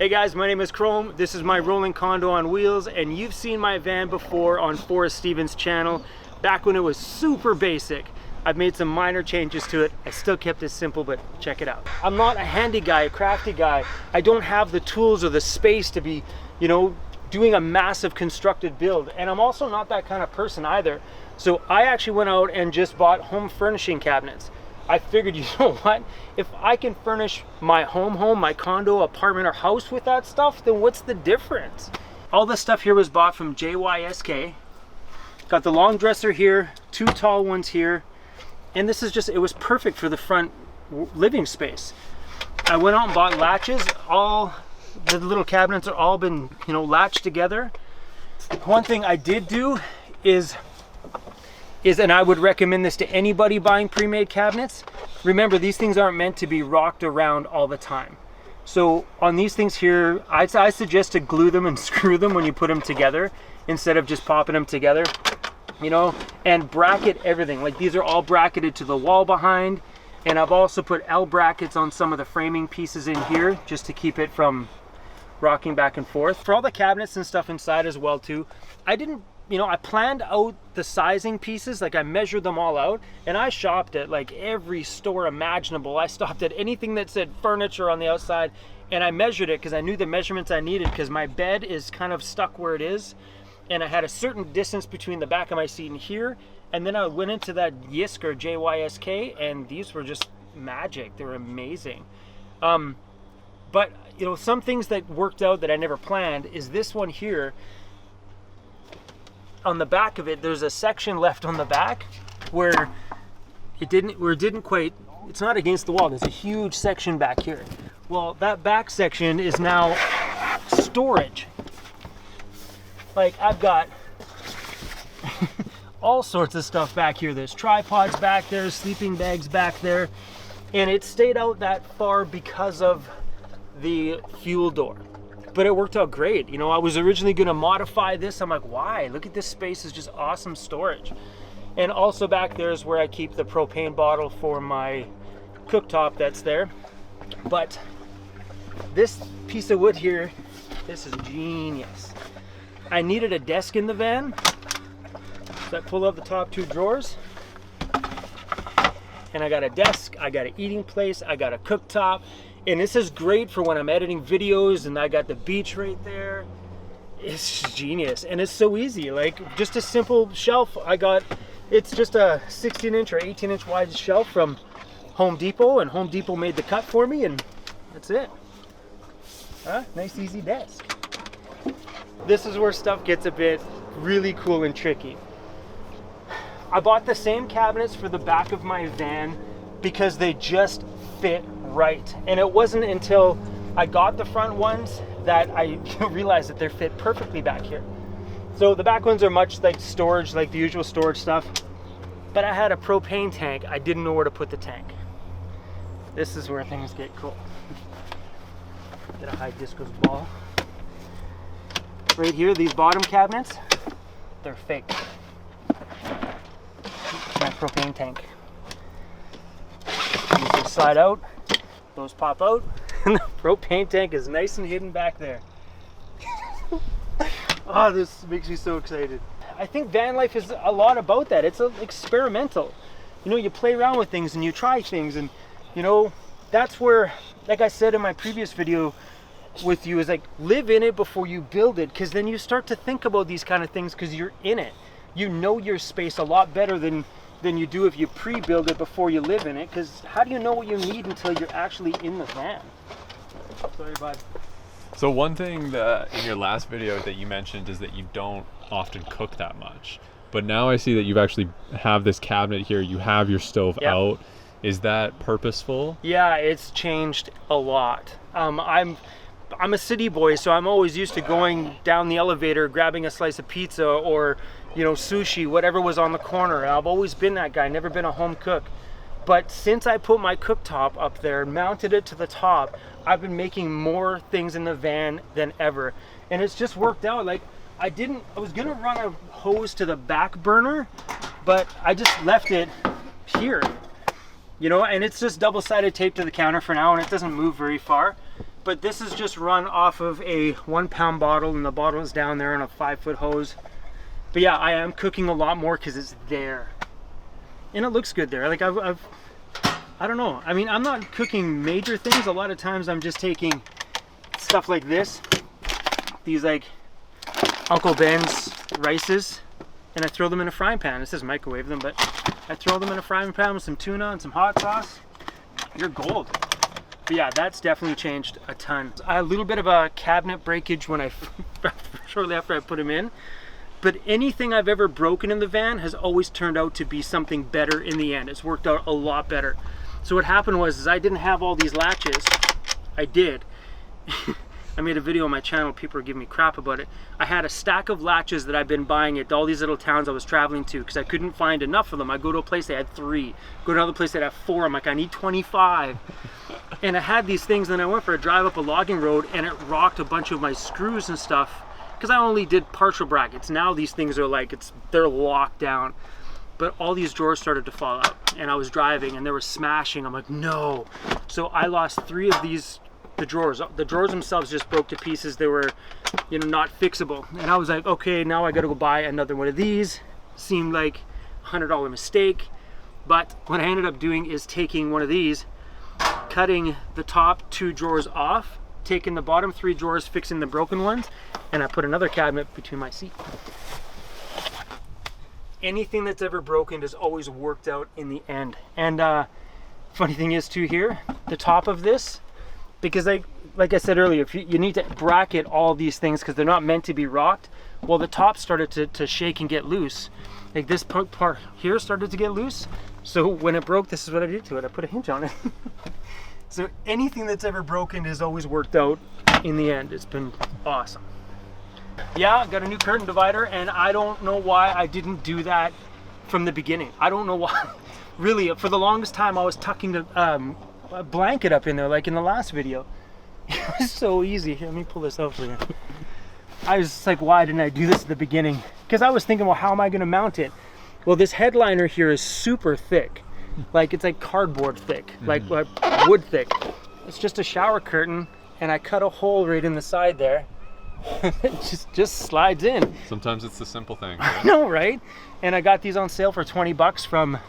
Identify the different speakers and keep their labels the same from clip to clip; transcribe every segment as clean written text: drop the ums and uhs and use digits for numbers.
Speaker 1: Hey guys, my name is Chrome. This is my rolling condo on wheels, and you've seen my van before on Forrest Stevens' channel, back when it was super basic. I've made some minor changes to it. I still kept it simple, but check it out. I'm not a handy guy, a crafty guy. I don't have the tools or the space to be, doing a massive constructed build. And I'm also not that kind of person either. So I actually went out and just bought home furnishing cabinets. I figured, you know what? If I can furnish my home, my condo, apartment, or house with that stuff, then what's the difference? All this stuff here was bought from JYSK. Got the long dresser here, 2 tall ones here. And this is just, it was perfect for the front living space. I went out and bought latches. All the little cabinets are all been, latched together. One thing I did do is, and I would recommend this to anybody buying pre-made cabinets, remember these things aren't meant to be rocked around all the time. So on these things here, I suggest to glue them and screw them when you put them together instead of just popping them together, and bracket everything. Like these are all bracketed to the wall behind, and I've also put L brackets on some of the framing pieces in here just to keep it from rocking back and forth. For all the cabinets and stuff inside as well too, I didn't, I planned out the sizing pieces, like I measured them all out, and I shopped at like every store imaginable. I stopped at anything that said furniture on the outside, and I measured it because I knew the measurements I needed, because my bed is kind of stuck where it is, and I had a certain distance between the back of my seat and here, and then I went into that YISK or JYSK, and these were just magic. They were amazing. But some things that worked out that I never planned is this one here. On the back of it, there's a section left on the back where it didn't quite, it's not against the wall. There's a huge section back here. Well, that back section is now storage. Like I've got all sorts of stuff back here. There's tripods back there, sleeping bags back there, and it stayed out that far because of the fuel door. But it worked out great. I was originally gonna modify this. I'm like, why? Look at this space, is just awesome storage. And also back there is where I keep the propane bottle for my cooktop that's there. But this piece of wood here, this is genius. I needed a desk in the van, so I pull out the top 2 drawers, and I got a desk, I got an eating place, I got a cooktop. And this is great for when I'm editing videos, and I got the beach right there. It's genius, and it's so easy. Like just a simple shelf. It's just a 16-inch or 18-inch wide shelf from Home Depot, and Home Depot made the cut for me, and that's it. Nice easy desk. This is where stuff gets a bit really cool and tricky. I bought the same cabinets for the back of my van because they just fit right. And it wasn't until I got the front ones that I realized that they fit perfectly back here. So the back ones are much like storage, like the usual storage stuff. But I had a propane tank. I didn't know where to put the tank. This is where things get cool. Get a high discus ball. Right here, these bottom cabinets, they're fake. My propane tank. These just slide out, those pop out, and the propane tank is nice and hidden back there. Oh, this makes me so excited. I think van life is a lot about that. It's experimental. You play around with things and you try things, and that's where, like I said in my previous video with you, is like live in it before you build it, because then you start to think about these kind of things because you're in it. You know your space a lot better than you do if you pre-build it before you live in it, because how do you know what you need until you're actually in the van? Sorry, bud.
Speaker 2: So one thing that in your last video that you mentioned is that you don't often cook that much, but now I see that you've actually have this cabinet here, you have your stove out. Is that purposeful? Yeah,
Speaker 1: it's changed a lot. I'm a city boy, so I'm always used to going down the elevator, grabbing a slice of pizza or sushi, whatever was on the corner. I've always been that guy, never been a home cook. But since I put my cooktop up there, mounted it to the top, I've been making more things in the van than ever. And it's just worked out. Like I was gonna run a hose to the back burner, but I just left it here. And it's just double-sided tape to the counter for now, and it doesn't move very far. but this is just run off of a 1 pound bottle, and the bottle is down there on a 5-foot hose. But yeah, I am cooking a lot more because it's there. And it looks good there. Like I don't know. I mean, I'm not cooking major things. A lot of times I'm just taking stuff like this, these like Uncle Ben's rices, and I throw them in a frying pan. It says microwave them, but I throw them in a frying pan with some tuna and some hot sauce. You're gold. But yeah, that's definitely changed a ton. I had a little bit of a cabinet breakage when shortly after I put them in. But anything I've ever broken in the van has always turned out to be something better in the end. It's worked out a lot better. So what happened was I didn't have all these latches. I did. I made a video on my channel, people were giving me crap about it. I had a stack of latches that I've been buying at all these little towns I was traveling to because I couldn't find enough of them. I go to a place, they had 3. Go to another place, they had 4. I'm like, I need 25. And I had these things, then I went for a drive up a logging road and it rocked a bunch of my screws and stuff because I only did partial brackets. Now these things are like, they're locked down. But all these drawers started to fall out and I was driving and they were smashing. I'm like, no. So I lost 3 of these, the drawers themselves just broke to pieces. They were, you know, not fixable. And I was like, okay, now I gotta go buy another one of these. Seemed like a $100 mistake. But what I ended up doing is taking one of these, cutting the top 2 drawers off, taking the bottom 3 drawers, fixing the broken ones, and I put another cabinet between my seat. Anything that's ever broken has always worked out in the end. And funny thing is too here, the top of this, because like I said earlier, if you need to bracket all these things because they're not meant to be rocked, well, the top started to shake and get loose. Like this part here started to get loose. So when it broke, this is what I did to it. I put a hinge on it. So anything that's ever broken has always worked out in the end. It's been awesome. Yeah, got a new curtain divider, and I don't know why I didn't do that from the beginning. I don't know why. Really, for the longest time, I was tucking a blanket up in there, like in the last video. It was so easy. Here, let me pull this out for you. I was just like, why didn't I do this at the beginning? Because I was thinking, well, how am I going to mount it? Well, this headliner here is super thick. Like, it's like cardboard thick, like wood thick. It's just a shower curtain, and I cut a hole right in the side there. It just slides in.
Speaker 2: Sometimes it's the simple thing.
Speaker 1: Right? I know, right? And I got these on sale for $20 from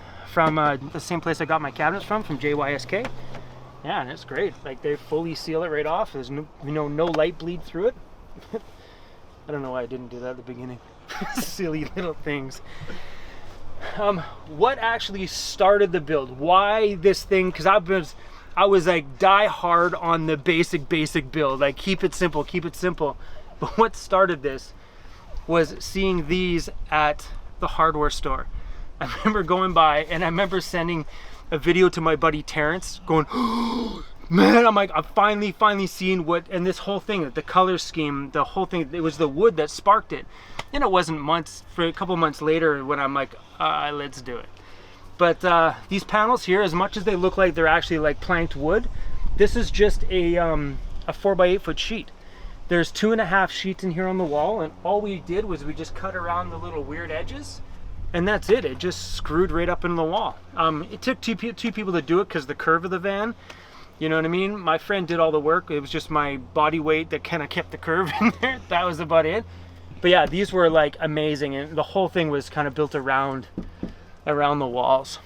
Speaker 1: the same place I got my cabinets from JYSK. Yeah, and it's great. Like, they fully seal it right off. There's no light bleed through it. I don't know why I didn't do that at the beginning. Silly little things. What actually started the build? Why this thing? Because I was like die hard on the basic build, like keep it simple. But what started this was seeing these at the hardware store. I remember going by and I remember sending a video to my buddy Terrence going, oh, man, I'm like, I've finally seen what, and this whole thing, the color scheme, the whole thing, it was the wood that sparked it. And it wasn't for a couple months later when I'm like, let's do it. But these panels here, as much as they look like they're actually like planked wood, this is just a 4x8 foot sheet. There's 2.5 sheets in here on the wall, and all we did was we just cut around the little weird edges, and that's it. It just screwed right up into the wall. It took two people to do it because the curve of the van, you know what I mean? My friend did all the work. It was just my body weight that kind of kept the curve in there. That was about it. But yeah, these were like amazing, and the whole thing was kind of built around the walls.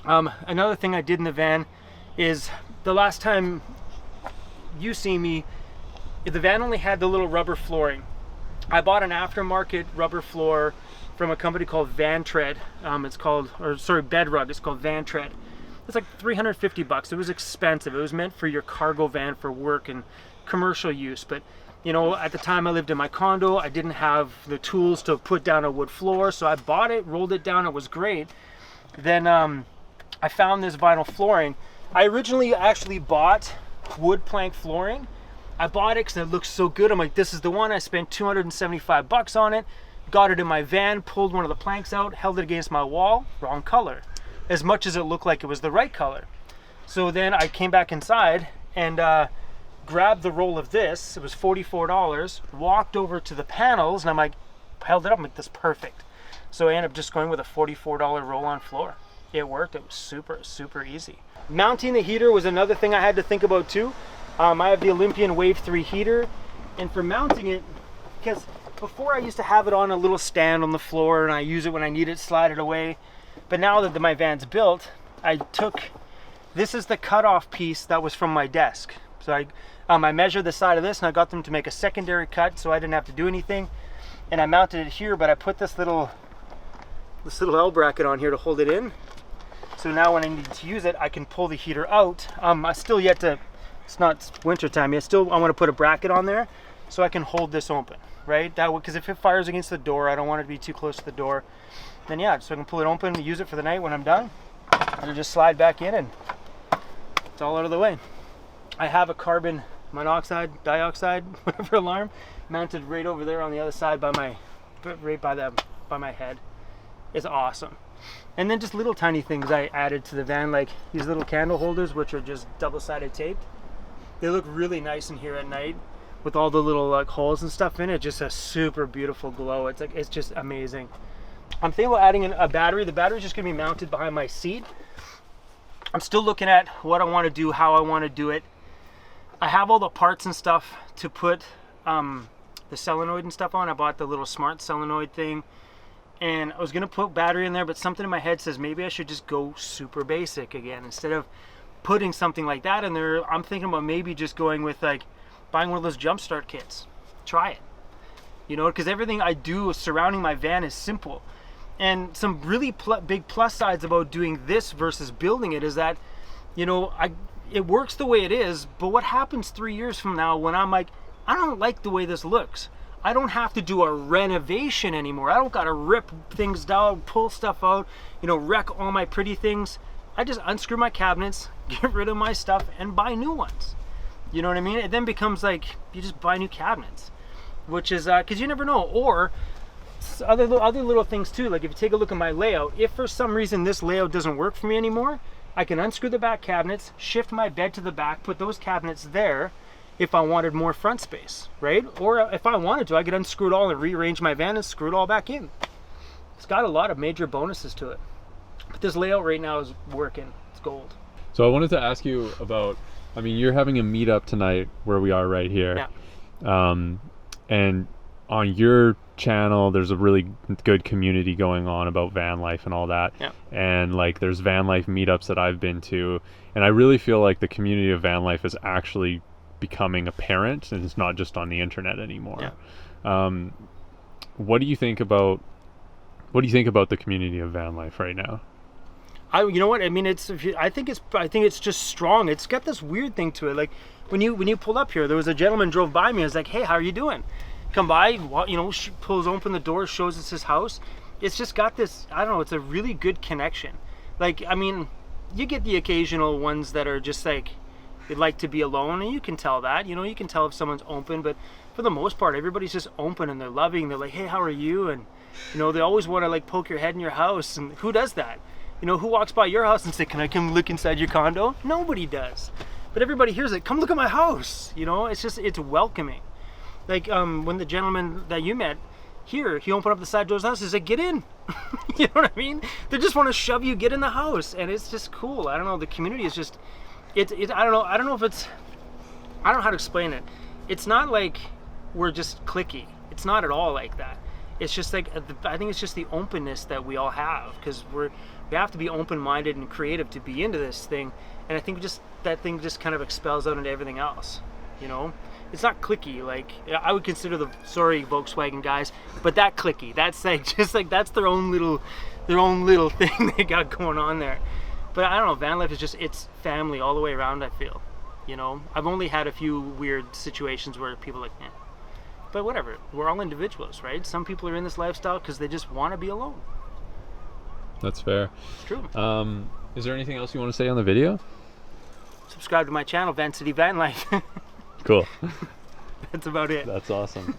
Speaker 1: Another thing I did in the van is the last time you see me, the van only had the little rubber flooring. I bought an aftermarket rubber floor from a company called VanTread. Bedrug. It's called VanTread. It's like $350. It was expensive. It was meant for your cargo van for work and commercial use. But you know, at the time I lived in my condo, I didn't have the tools to put down a wood floor, so I bought it, rolled it down. It was great. Then I found this vinyl flooring. I originally actually bought wood plank flooring. I bought it because it looked so good. I'm like, this is the one. I spent $275 on it, got it in my van, pulled one of the planks out, held it against my wall, wrong color, as much as it looked like it was the right color. So then I came back inside and grabbed the roll of this. It was $44, walked over to the panels, and I'm like, held it up, I'm like, this is perfect. So I ended up just going with a $44 roll-on floor. It worked. It was super easy. Mounting the heater was another thing I had to think about too. I have the Olympian Wave 3 heater, and for mounting it, because before I used to have it on a little stand on the floor and I use it when I need it, slide it away. But now that my van's built, this is the cutoff piece that was from my desk. So I measured the side of this and I got them to make a secondary cut so I didn't have to do anything. And I mounted it here, but I put this little L bracket on here to hold it in. So now when I need to use it, I can pull the heater out. I still yet to, it's not winter time yet, I want to put a bracket on there so I can hold this open, right? That because if it fires against the door, I don't want it to be too close to the door. Then yeah, so I can pull it open, use it for the night when I'm done. It'll just slide back in and it's all out of the way. I have a carbon monoxide, dioxide, whatever alarm mounted right over there on the other side by my head. It's awesome. And then just little tiny things I added to the van, like these little candle holders, which are just double-sided taped. They look really nice in here at night with all the little like holes and stuff in it. Just a super beautiful glow. It's just amazing. I'm thinking about adding in a battery. The battery's just gonna be mounted behind my seat. I'm still looking at what I want to do, how I want to do it. I have all the parts and stuff to put the solenoid and stuff on. I bought the little smart solenoid thing. And I was gonna put battery in there, but something in my head says maybe I should just go super basic again. Instead of putting something like that in there, I'm thinking about maybe just going with like buying one of those jump start kits. Try it. You know, because everything I do surrounding my van is simple. And some really big plus sides about doing this versus building it is that, you know, it works the way it is, but what happens 3 years from now when I'm like, I don't like the way this looks. I don't have to do a renovation anymore. I don't gotta rip things down, pull stuff out, you know, wreck all my pretty things. I just unscrew my cabinets, get rid of my stuff, and buy new ones. You know what I mean? It then becomes like, you just buy new cabinets, which is, because you never know. Or other little things too, like if you take a look at my layout, if for some reason this layout doesn't work for me anymore, I can unscrew the back cabinets, shift my bed to the back, put those cabinets there, if I wanted more front space, right? Or if I wanted to, I could unscrew it all and rearrange my van and screw it all back in. It's got a lot of major bonuses to it. But this layout right now is working. It's gold.
Speaker 2: So I wanted to ask you about, I mean, you're having a meetup tonight where we are right here.
Speaker 1: Yeah.
Speaker 2: And on your channel, there's a really good community going on about van life and all that.
Speaker 1: Yeah.
Speaker 2: And like there's van life meetups that I've been to. And I really feel like the community of van life is actually becoming apparent and it's not just on the internet anymore. Yeah. What do you think about the community of van life right now?
Speaker 1: You know what I mean, I think it's just strong. It's got this weird thing to it. Like when you pulled up here, there was a gentleman drove by me. I was like, hey, how are you doing? Come by, you know, pulls open the door, shows us his house. It's just got this, I don't know, it's a really good connection. Like, I mean, you get the occasional ones that are just like, they'd like to be alone, and you can tell that, you know, you can tell if someone's open, but for the most part, everybody's just open and they're loving. They're like, hey, how are you? And, you know, they always want to like poke your head in your house. And who does that? You know, who walks by your house and say, can I come look inside your condo? Nobody does. But everybody hears it, come look at my house. You know, it's welcoming. Like when the gentleman that you met here, he opened up the side doors of the house, he said, get in. You know what I mean? They just want to shove you, get in the house. And it's just cool. I don't know, the community is just, I don't know how to explain it. It's not like we're just cliquey. It's not at all like that. It's just like, I think it's just the openness that we all have, because we have to be open-minded and creative to be into this thing. And I think just that thing just kind of expels out into everything else, you know? It's not cliquey. Like, I would consider sorry Volkswagen guys, but that cliquey, that's like, just like, that's their own little thing they got going on there. But I don't know, van life is just, it's family all the way around, I feel. You know, I've only had a few weird situations where people are like, eh. But whatever, we're all individuals, right? Some people are in this lifestyle because they just want to be alone.
Speaker 2: That's fair.
Speaker 1: It's true.
Speaker 2: Is there anything else you want to say on the video?
Speaker 1: Subscribe to my channel, VanCity VanLife.
Speaker 2: Cool.
Speaker 1: That's about it.
Speaker 2: That's awesome.